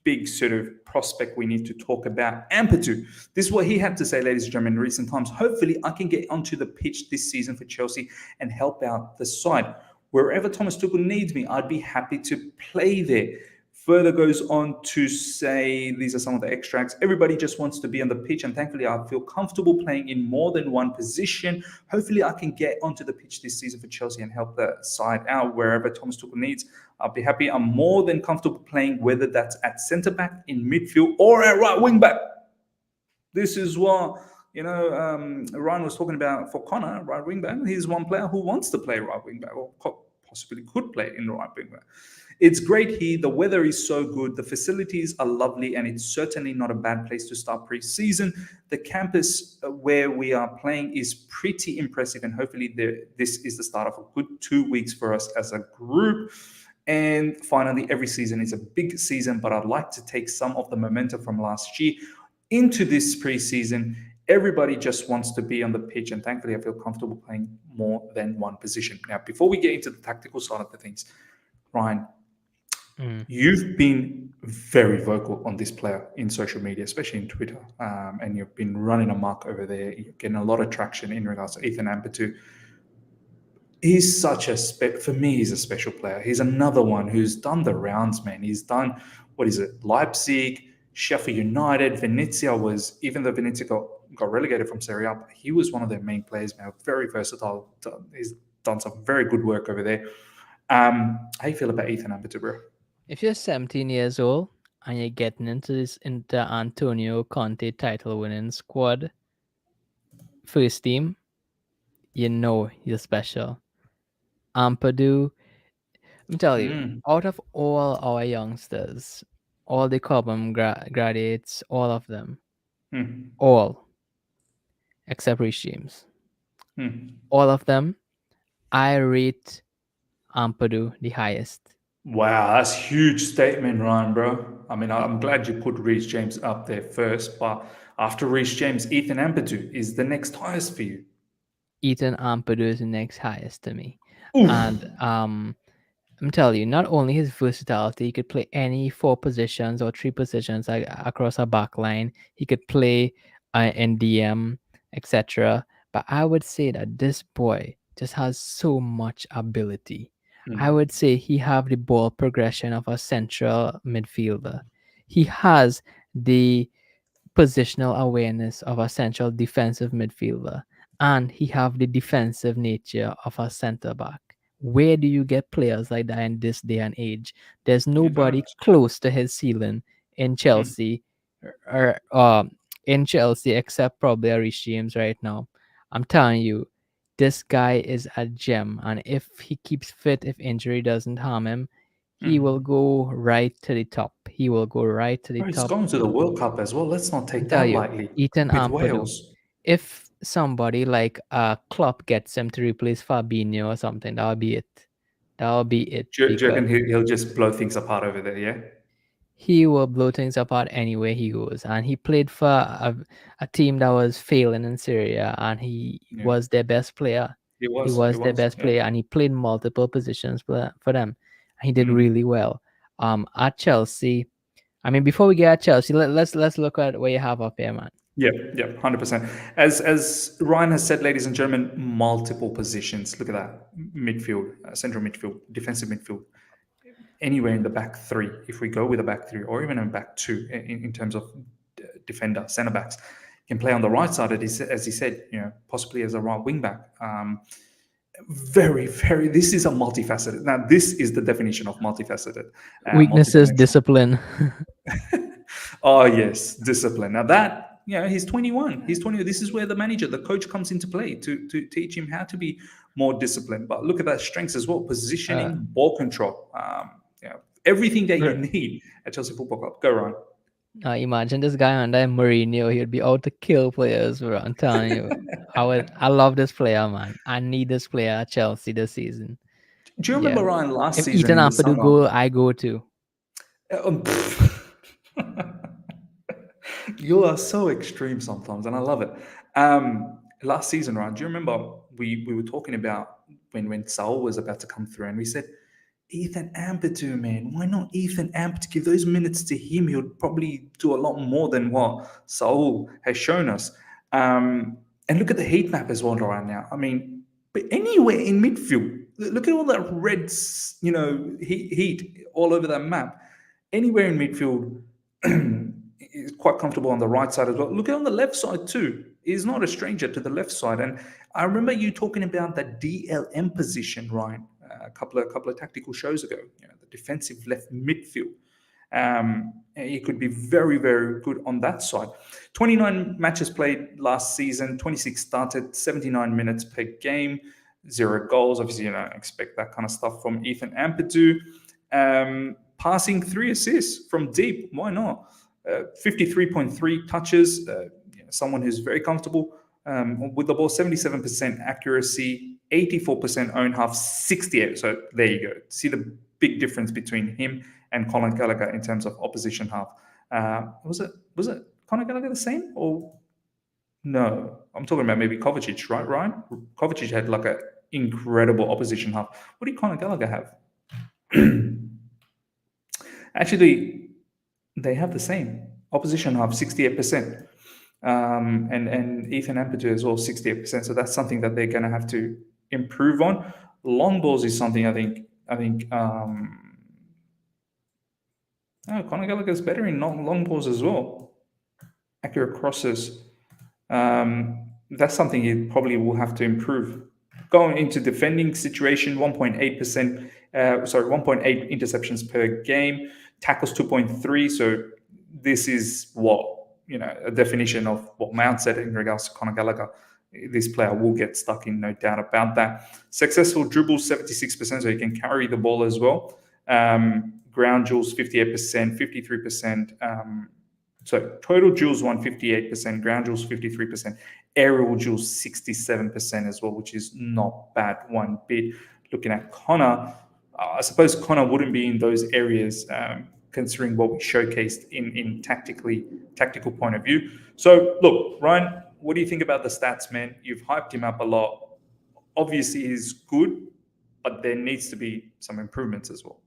big sort of prospect we need to talk about. Ampadu. This is what he had to say, ladies and gentlemen, in recent times. Hopefully, I can get onto the pitch this season for Chelsea and help out the side. Wherever Thomas Tuchel needs me, I'd be happy to play there. Further goes on to say, these are some of the extracts. Everybody just wants to be on the pitch, and thankfully I feel comfortable playing in more than one position. Hopefully I can get onto the pitch this season for Chelsea and help the side out wherever Thomas Tuchel needs. I'll be happy. I'm more than comfortable playing, whether that's at centre-back, in midfield, or at right wing-back. This is what, Ryan was talking about for Conor, right wing-back. He's one player who wants to play right wing-back, or possibly could play in the right wing-back. It's great here. The weather is so good. The facilities are lovely, and it's certainly not a bad place to start pre-season. The campus where we are playing is pretty impressive, and hopefully this is the start of a good 2 weeks for us as a group. And finally, every season is a big season, but I'd like to take some of the momentum from last year into this pre-season. Everybody just wants to be on the pitch, and thankfully, I feel comfortable playing more than one position. Now, before we get into the tactical side of the things, Ryan, you've been very vocal on this player in social media, especially in Twitter, and you've been running amok over there. You're getting a lot of traction in regards to Ethan Ampadu. He's such a for me, he's a special player. He's another one who's done the rounds, man. He's done, what is it, Leipzig, Sheffield United, Venezia was, even though Venezia got relegated from Serie A, he was one of their main players, man. Very versatile. He's done some very good work over there. How you feel about Ethan Ampadu, bro? If you're 17 years old and you're getting into Antonio Conte title-winning squad, first team, you know you're special. Ampadu, I'm telling you, out of all our youngsters, all the Cobham graduates, all of them, all except Reece James, all of them, I rate Ampadu the highest. Wow, that's a huge statement, Ryan, bro. I mean, I'm glad you put Reece James up there first, but after Reece James, Ethan Ampadu is the next highest for you. Ethan Ampadu is the next highest to me. Oof. And I'm telling you, not only his versatility, he could play any 4 positions or 3 positions across a back line. He could play in DM, etc. But I would say that this boy just has so much ability. I would say he have the ball progression of a central midfielder. He has the positional awareness of a central defensive midfielder, and he have the defensive nature of a center back. Where do you get players like that in this day and age? There's nobody close to his ceiling in Chelsea, except probably Reece James right now. I'm telling you, this guy is a gem, and if he keeps fit, if injury doesn't harm him, he will go right to the top. He will go right to the He's top. going to the World Cup as well. Let's not take Tell that you, lightly. Ethan With Ampadu, Wales. if somebody like Klopp gets him to replace Fabinho or something, that'll be it. That'll be it. Do you reckon Because he'll just blow things apart over there, yeah? he will blow things apart anywhere he goes. And he played for a team that was failing in Syria, and he was their best player. He was their best player, and he played multiple positions for them. And he did really well. At Chelsea, I mean, before we get at Chelsea, let's look at what you have up here, man. Yeah, 100%. As Ryan has said, ladies and gentlemen, multiple positions. Look at that. Midfield, central midfield, defensive midfield. Anywhere in the back 3, if we go with a back 3, or even a back 2 in terms of defender, centre backs, can play on the right side, as he said, possibly as a right wing back. Very, very. This is a multifaceted. Now, this is the definition of multifaceted. Weaknesses, discipline. Oh yes, discipline. Now that he's 21. He's 20. This is where the manager, the coach, comes into play to teach him how to be more disciplined. But look at that strengths as well: positioning, ball control. Everything that you need at Chelsea Football Club. Go Ryan. Imagine this guy under Mourinho. He'd be out to kill players, bro. I'm telling you. I love this player, man. I need this player at Chelsea this season. Do you remember Ryan last if season? Ethan Ampadu go, I go too. You are so extreme sometimes, and I love it. Last season, Ryan, do you remember we were talking about when Saul was about to come through, and we said, Ethan Ampadu, man, why not Ethan Ampadu? Give those minutes to him. He'll probably do a lot more than what Saul has shown us. And look at the heat map as well right now. I mean, but anywhere in midfield, look at all that red, heat all over that map. Anywhere in midfield is quite comfortable on the right side as well. Look at on the left side too. He's not a stranger to the left side. And I remember you talking about that DLM position, Ryan, a couple of tactical shows ago. The defensive left midfield. He could be very, very good on that side. 29 matches played last season, 26 started, 79 minutes per game, 0 goals. Obviously, expect that kind of stuff from Ethan Ampadu. Passing 3 assists from deep. Why not? 53.3 touches. Someone who's very comfortable with the ball. 77% accuracy, 84% own half, 68. So there you go. See the big difference between him and Conor Gallagher in terms of opposition half. Was it Conor Gallagher the same, or No, I'm talking about maybe Kovacic, right, Ryan? Kovacic had like a incredible opposition half. What did Conor Gallagher have? Actually, they have the same opposition half, 68%, and Ethan Ampadu as well, 68%. So that's something that they're going to have to improve on. Long balls is something I think. Conor Gallagher's better in long balls as well. Accurate crosses. That's something he probably will have to improve. Going into defending situation, 1.8%, 1.8 interceptions per game, tackles 2.3. So this is a definition of what Mount said in regards to Conor Gallagher. This player will get stuck in, no doubt about that. Successful dribbles, 76%, so he can carry the ball as well. Ground duels, 58%, 53%. So total duels won 58%, ground duels 53%, aerial duels 67% as well, which is not bad one bit. Looking at Conor, I suppose Conor wouldn't be in those areas considering what we showcased in tactical point of view. So look, Ryan, what do you think about the stats, man? You've hyped him up a lot. Obviously, he's good, but there needs to be some improvements as well.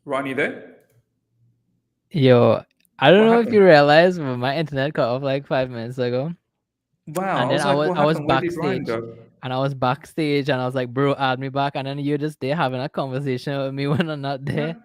Ryan, you there? Yo, I don't What know if you happened? realize, but my internet cut off like 5 minutes ago. Wow, And I then was like, what I was happened? Where did Ryan backstage, go? and I was like, bro, add me back. And then you're just there having a conversation with me when I'm not there.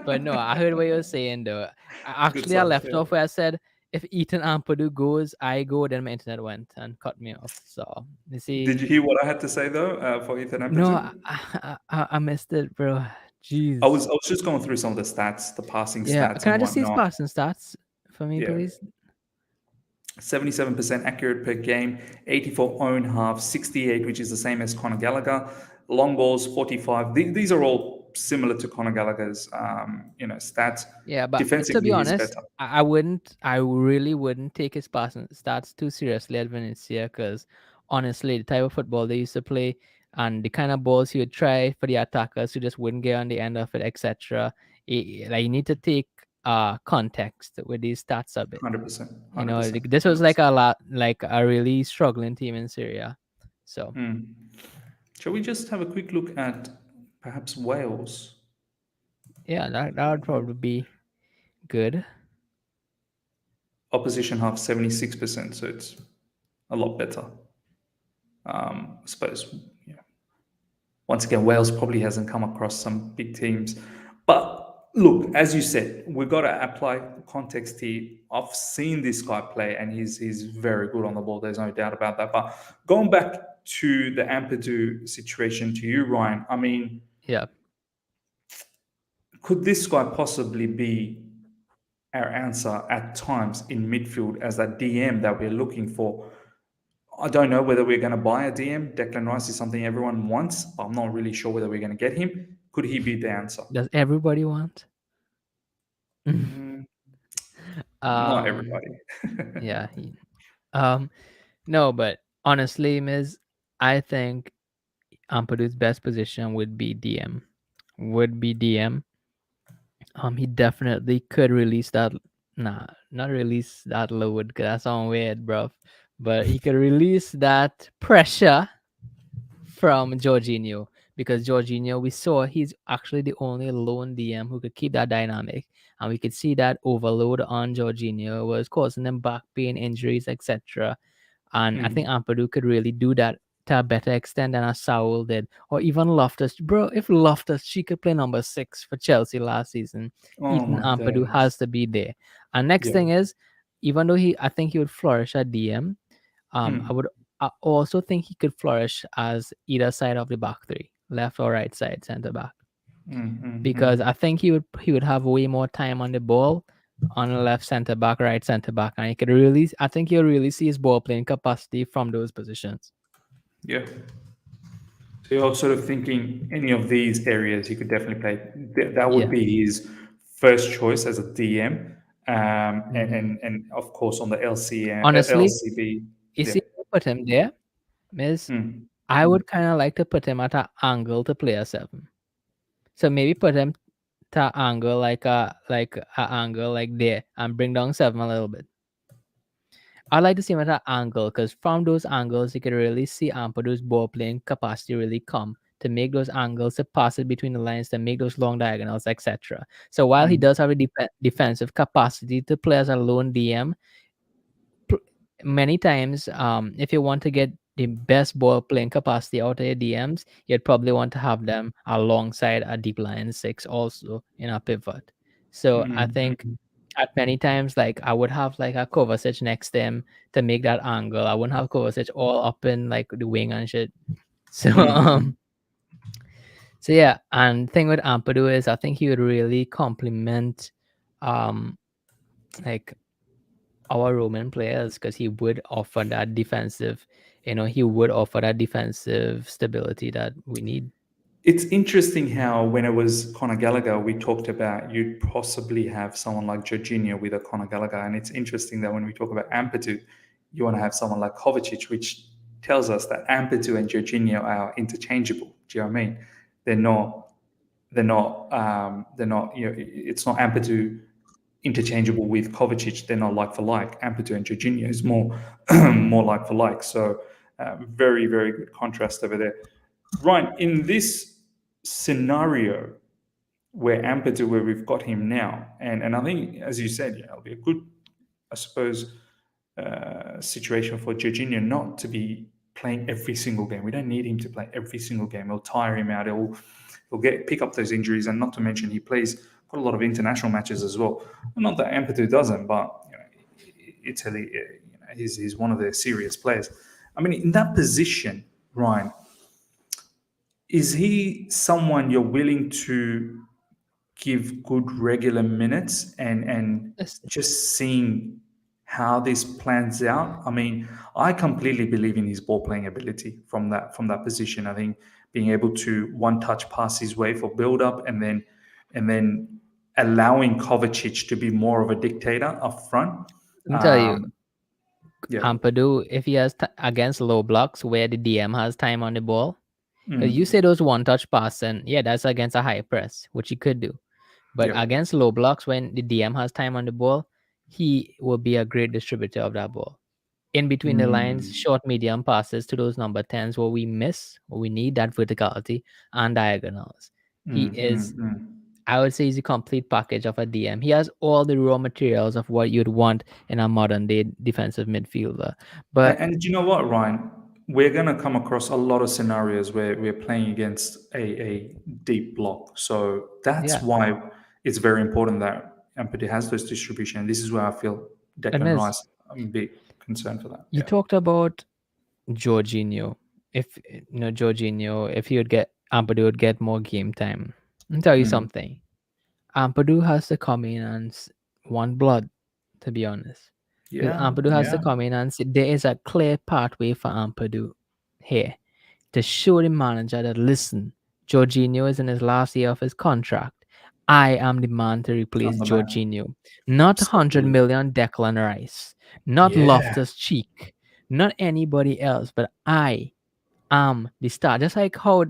But no, I heard what you were saying though. Good I stuff. left Yeah. off where I said if Ethan Ampadu goes, I go. Then my internet went and cut me off. So you see, Did you hear what I had to say though for Ethan no, Ampadu? I missed it, bro. I Jeez. was just going through some of the stats, the passing Yeah, stats can I and just see his whatnot. passing stats for me, Yeah, please? 77% accurate per game, 84 own half, 68, which is the same as Conor Gallagher. Long balls, 45. These are all similar to Conor Gallagher's, stats. Yeah, but to be Defensively, he's honest, better. I really wouldn't take his passing stats too seriously at Valencia because honestly, the type of football they used to play and the kind of balls he would try for the attackers who just wouldn't get on the end of it, etc. Like you need to take context with these stats a bit. 100%, You know, 100%, this was 100%. like a really struggling team in Syria. So Shall we just have a quick look at perhaps Wales? yeah, that would probably be good. Opposition half, 76%, so it's a lot better. I suppose, yeah. Once again, Wales probably hasn't come across some big teams. But look, as you said, we've got to apply context here. I've seen this guy play and he's very good on the ball. There's no doubt about that. But going back to the Ampadu situation to you, Ryan, I mean, Yeah. could this guy possibly be our answer at times in midfield as that DM that we're looking for? I don't know whether we're going to buy a DM. Declan Rice is something everyone wants, but I'm not really sure whether we're going to get him. Could he be the answer? Does everybody want? Not um everybody. yeah no, but honestly, Miz, I think Ampadu's best position would be DM. He definitely could release that. Nah, not release that load because that sounds weird, bro. But he could release that pressure from Jorginho because Jorginho, we saw he's actually the only lone DM who could keep that dynamic, and we could see that overload on Jorginho was causing them back pain, injuries, etc. And I think Ampadu could really do that to a better extent than a Saul did, or even Loftus. Bro, if Loftus she could play number 6 for Chelsea last season, Oh Ethan my Ampadu has days. to be there. And next Yeah. thing is, even though I think he would flourish at DM, I also think he could flourish as either side of the back three, left or right side center back, because I think he would have way more time on the ball on the left center back, right center back, and he could really, I think he'll really see his ball playing capacity from those positions. Yeah. So you're sort of thinking any of these areas he could definitely play. That would Yeah. be his first choice as a DM. And of course on the Honestly, LCB. you Yeah. see, put him there, Miss. I would kind of like to put him at an angle to play a 7. So maybe put him to angle like a angle like there and bring down 7 a little bit. I like to see him at that angle because from those angles you can really see Ampadu's ball playing capacity really come to make those angles, to pass it between the lines, to make those long diagonals, etc. So while he Mm, does have a defensive capacity to play as a lone DM, many times, if you want to get the best ball playing capacity out of your DMs, you'd probably want to have them alongside a deep line six also in a pivot. So I mm, think mm, at many times, like I would have like a Kovacic next to him to make that angle. I wouldn't have Kovacic all up in like the wing and shit. So mm, mm. so yeah, and thing with Ampadu is I think he would really complement um like our Roman players because he would offer that defensive, he would offer that defensive stability that we need. It's interesting how when it was Conor Gallagher, we talked about you'd possibly have someone like Jorginho with a Conor Gallagher, and it's interesting that when we talk about Ampadu, you want to have someone like Kovacic, which tells us that Ampadu and Jorginho are interchangeable. Do you know what I mean? They're not. They're not. They're not. It's not Ampadu interchangeable with Kovacic. They're not like for like. Ampadu and Jorginho is more more like for like. So very very good contrast over there. Right, in this scenario where Ampadu, where we've got him now, and I think, as you said, it'll be a good, I suppose, situation for Jorginho not to be playing every single game. We don't need him to play every single game. It'll tire him out. He'll pick up those injuries, and not to mention he plays quite a lot of international matches as well. Not that Ampadu doesn't, but Italy, he's one of their serious players. I mean, in that position, Ryan, is he someone you're willing to give good regular minutes and Yes. just seeing how this plans out? I mean, I completely believe in his ball playing ability from that position. I think being able to one touch pass his way for build up and then allowing Kovacic to be more of a dictator up front. Let me tell you, Yeah. Ampadu, if he has against low blocks where the DM has time on the ball, because you Mm. say those one touch pass, and yeah, that's against a high press, which he could do. But Yeah. against low blocks, when the DM has time on the ball, he will be a great distributor of that ball. In between the lines, Mm. short, medium passes to those number 10s where we miss, where we need that verticality and diagonals. He Mm. is, Mm. Mm. I would say, he's a complete package of a DM. He has all the raw materials of what you'd want in a modern day defensive midfielder. And, But and you know what, Ryan? We're going to come across a lot of scenarios where we're playing against a deep block. So that's yeah, why it's very important that Empathy has those distribution. This is where I feel and Declan Miz, Rice, I'm a bit concerned for that. you Yeah. talked about Jorginho. If Jorginho, if he would get Ampadu would get more game time. I'll tell you Mm. something. Ampadu has to come in and want blood, to be honest. Because Yeah. Ampadu has to Yeah. come in and see there is a clear pathway for Ampadu here to show the manager that listen, Jorginho is in his last year of his contract. I am the man to replace I'm the man. Jorginho. Not 100 Absolutely. million Declan Rice, not Yeah. Loftus Cheek, not anybody else, but I the star. Just like how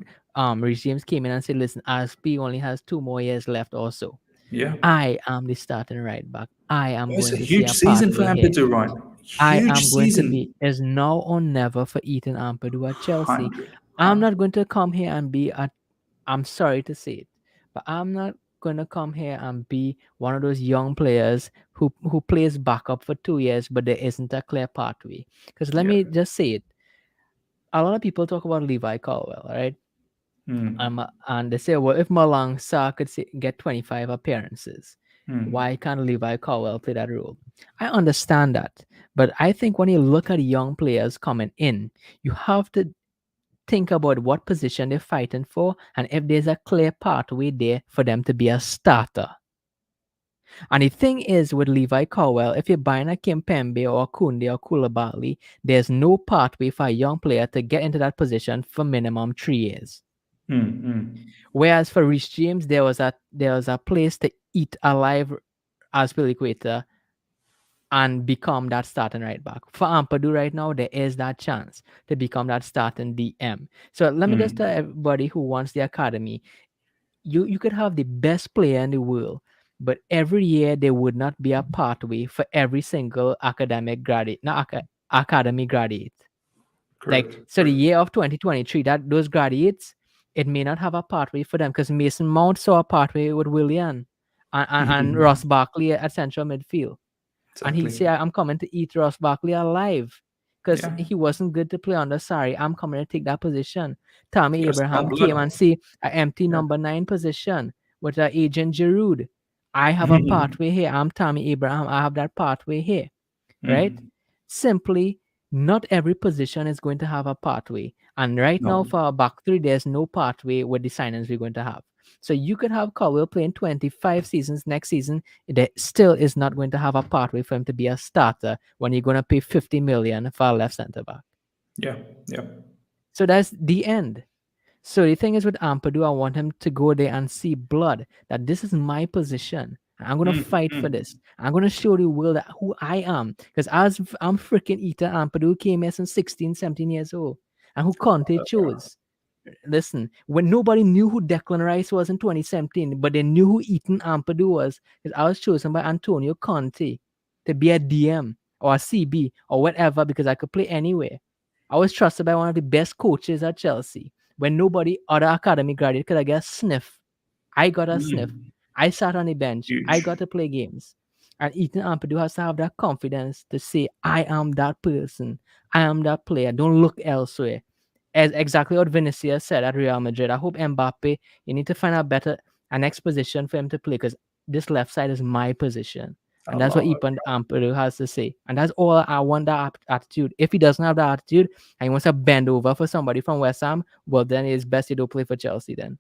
Rich James came in and said, listen, RSP only has 2 more years left also. Yeah. I am the starting right back. I am It's a going to see huge a season for pathway here. Ampadu, Ryan. I Huge am going to season. be is now or never for Ethan Ampadu at Chelsea. 100. I'm not 100. going to come here and be a I'm sorry to say it, but I'm not gonna come here and be one of those young players who plays backup for 2 years, but there isn't a clear pathway. Because let Yeah. me just say it. A lot of people talk about Levi Colwell, right? Mm. And they say, well, if Malang Sarr could get 25 appearances, Mm. why can't Levi Colwell play that role? I understand that. But I think when you look at young players coming in, you have to think about what position they're fighting for and if there's a clear pathway there for them to be a starter. And the thing is with Levi Colwell, if you're buying a Kimpembe or a Kunde or Koulibaly, there's no pathway for a young player to get into that position for minimum 3 years. Mm. Mm. Whereas for Rich James, there was a place to eat alive as Piliqueta and become that starting right back. For Ampadu right now, there is that chance to become that starting DM. So let me just tell Mm. everybody who wants the academy, you could have the best player in the world, but every year there would not be a pathway for every single academic graduate, not academy graduate. Like, Correct. so the Correct. year of 2023, that those graduates, it may not have a pathway for them because Mason Mount saw a pathway with Willian and Ross Barkley at central midfield. And he Exactly. said, I'm coming to eat Ross Barkley alive because Yeah. he wasn't good to play under Sarri. I'm coming to take that position. Tammy Got to smell Abraham came and blood. see an empty Yeah. number 9 position with our agent Giroud. I have a pathway here. I'm Tammy Abraham. I have that pathway here, right? Mm. Simply, not every position is going to have a pathway. And right now, No. for our back three, there's no pathway with the signings we're going to have. So you could have Caldwell playing 25 seasons next season. There still is not going to have a pathway for him to be a starter when you're going to pay 50 million for a left centre back. Yeah. Yeah. So that's the end. So the thing is with Ampadu, I want him to go there and see blood, that this is my position. I'm gonna fight for this. I'm gonna show the world that who I am. Because I'm freaking Ethan Ampadu, came here since 16, 17 years old. And who Conte chose. Listen, when nobody knew who Declan Rice was in 2017, but they knew who Ethan Ampadu was, because I was chosen by Antonio Conte to be a DM or a CB or whatever, because I could play anywhere. I was trusted by one of the best coaches at Chelsea. When nobody other academy graduate could I get a sniff, I got a sniff. I sat on the bench. I Huge. got to play games. And Ethan Ampadu has to have that confidence to say, I am that person. I am that player. Don't look elsewhere. As exactly what Vinicius said at Real Madrid. I hope Mbappe, you need to find a next position for him to play, because this left side is my position. I And that's what love Ethan Ampadu has to say. And that's all I want, that attitude. If he doesn't have that attitude and he wants to bend over for somebody from West Ham, well, then it's best he don't play for Chelsea then.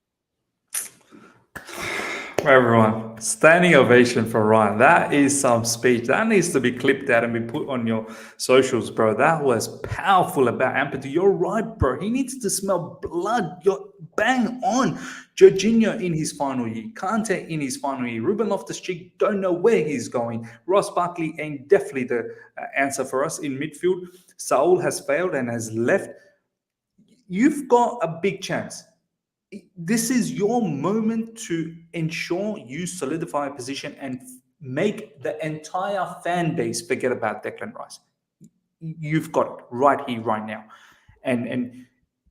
Everyone, standing ovation for Ryan. That is some speech. That needs to be clipped out and be put on your socials, bro. That was powerful about Ampadu. You're right, bro. He needs to smell blood. You're bang on. Jorginho in his final year. Kante in his final year. Ruben Loftus-Cheek, don't know where he's going. Ross Barkley ain't definitely the answer for us in midfield. Saul has failed and has left. You've got a big chance. This is your moment to ensure you solidify a position and make the entire fan base forget about Declan Rice. You've got it right here, right now. And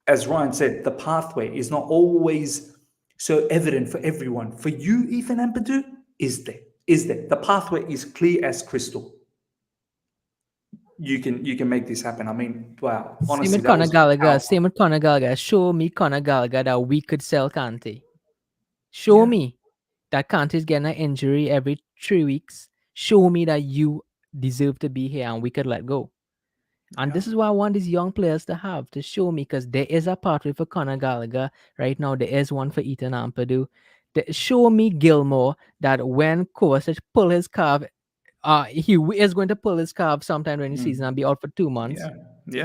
as Ryan said, the pathway is not always so evident for everyone. For you, Ethan Ampadu, is there. The pathway is clear as crystal. You can make this happen. I mean, wow. Honestly, Same with Conor Gallagher. Show me Conor Gallagher that we could sell Kante. Show me that Kante is getting an injury every 3 weeks. Show me that you deserve to be here and we could let go. And this is what I want these young players to show me, because there is a pathway for Conor Gallagher right now. There is one for Ethan Ampadu. Show me Gilmore that when Kovacic pull his calf, he is going to pull his calf sometime during the season and be out for 2 months.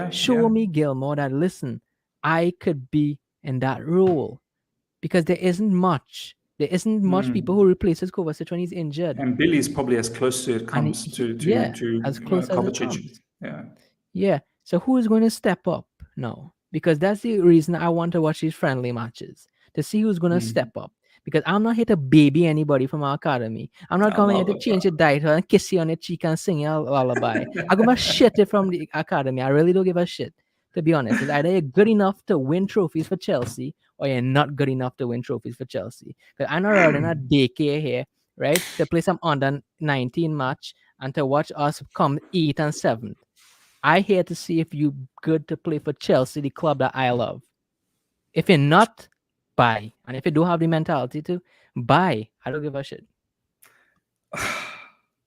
Show me Gilmore that, listen, I could be in that role, because there isn't much. There isn't much people who replaces Kovacic when he's injured. And Billy is probably as close to it comes as close as it Kovacic. comes. Yeah. Yeah. So who is going to step up now? Because that's the reason I want to watch these friendly matches, to see who's going to step up. Because I'm not here to baby anybody from our academy. I'm not coming here to change your diet and kiss you on the cheek and sing you a lullaby. I give a shit from the academy. I really don't give a shit, to be honest. It's either you're good enough to win trophies for Chelsea or you're not good enough to win trophies for Chelsea. Because I'm not running a daycare here, right, to play some under 19 match and to watch us come 8th and 7th. I here to see if you good to play for Chelsea, the club that I love. If you're not, bye. And if you don't have the mentality to, bye. I don't give a shit.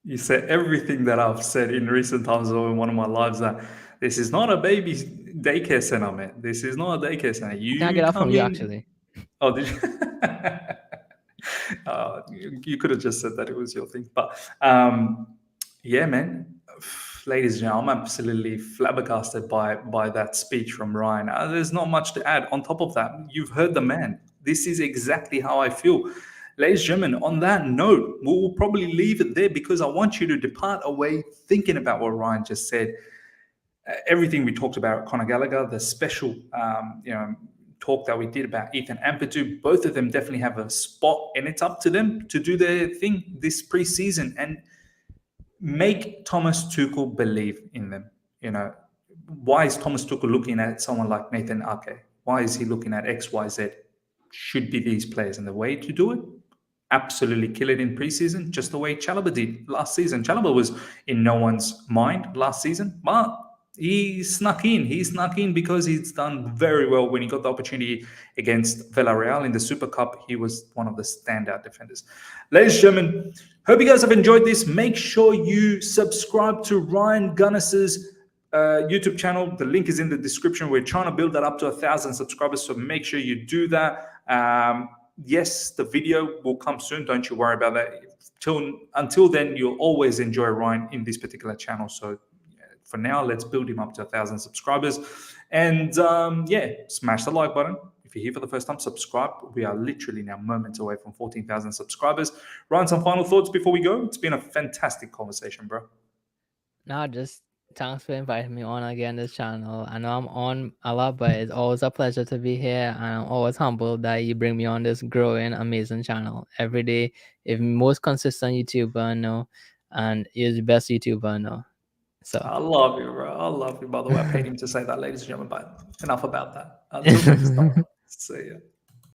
You said everything that I've said in recent times or in one of my lives, that this is not a baby daycare center, man. This is not a daycare center. You Can I get that from come you, in. actually? Oh, did you? You could have just said that it was your thing. But yeah, man. Ladies and gentlemen, I'm absolutely flabbergasted by that speech from Ryan. There's not much to add. On top of that, you've heard the man. This is exactly how I feel. Ladies and gentlemen, on that note, we'll probably leave it there, because I want you to depart away thinking about what Ryan just said. Everything we talked about, Conor Gallagher, the special, talk that we did about Ethan Ampadu, both of them definitely have a spot, and it's up to them to do their thing this preseason and make Thomas Tuchel believe in them. Why is Thomas Tuchel looking at someone like Nathan Ake? Why is he looking at X, Y, Z? Should be these players, and the way to do it, absolutely kill it in preseason, just the way Chalobah did last season. Chalobah was in no one's mind last season, but he snuck in. He snuck in because he's done very well when he got the opportunity against Villarreal in the Super Cup. He was one of the standout defenders. Ladies and gentlemen, hope you guys have enjoyed this. Make sure you subscribe to Ryan Gunnis's YouTube channel. The link is in the description. We're trying to build that up to 1,000 subscribers, so make sure you do that. Yes, the video will come soon. Don't you worry about that. Until then, you'll always enjoy Ryan in this particular channel. So for now, let's build him up to 1,000 subscribers. And smash the like button. If you're here for the first time, subscribe. We are literally now moments away from 14,000 subscribers. Ryan, some final thoughts before we go? It's been a fantastic conversation, bro. No, just thanks for inviting me on again this channel. I know I'm on a lot, but it's always a pleasure to be here, and I'm always humbled that you bring me on this growing, amazing channel every day. If most consistent YouTuber I know, and you're the best YouTuber I know. So I love you, bro. I love you. By the way, I paid him to say that, ladies and gentlemen, but enough about that. Until next time. See ya.